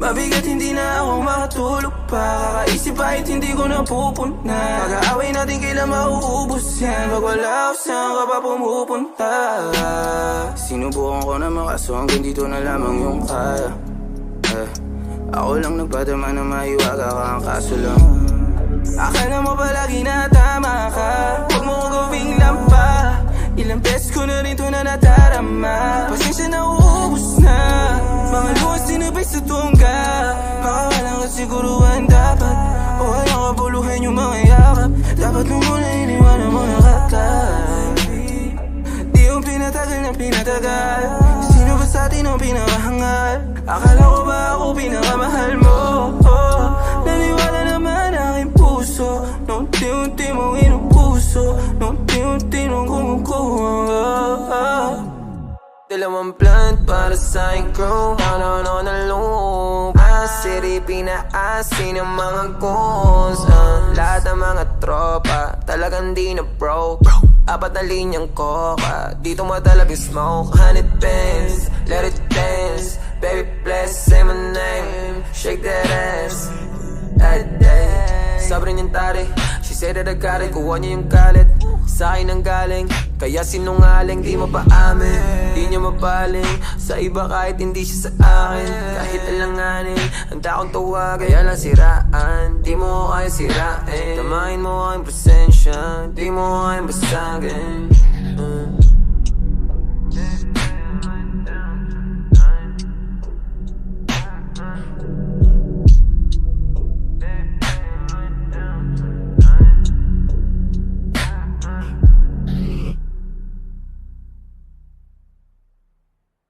Mabigat hindi na ako makatulog pa. Kakaisip kahit hindi ko napupuna. Pag-aaway natin kailan mauubos yan. Pag wala ako saan ka pa pumupunta. Sinubukan ko na makaso hanggang dito na lamang yung kaya. Ako lang nagpadama na maiwaga ka, ang kaso lang akala mo palagi na tama ka. Huwag mo ko gawing lampa. Ilang beses ko na rin ito na nadarama. Pasensya na uubos na. Mga luwas sinabay sa tungga. Baka walang ka siguruhan dapat. O walang kabuluhan yung mga yakap. Dapat mo muna iniwanan mo yung kakay. Di yung pinatagal na pinatagal. Sino ba sa atin ang pinakahangal? Akala ko ba ako pinakamahal mo? Naniwala naman aking puso. Unti-unti mong inupuso. Unti-unti mong kumukuha. Dalawang plant para sa aking crew. Down na loop. City, pinaasin ang mga goons. Lahat ng mga tropa talagang di na broke. Apat na linyang coca. Dito madalag yung smoke. 100 pence, let it dance. Baby bless, say my name. Shake that ass. Sabi niyang tari. She said that I got it. Kuha niya yung galit. Sa akin ang galing. Kaya sinungaling, di mapaamin. Di niya mapaling. Sa iba kahit hindi siya sa akin. Kahit alanganin, handa akong tawag. Kaya lang siraan. Di mo kaya sirain. Tamahin mo aking presensya. Di mo kaya basagin.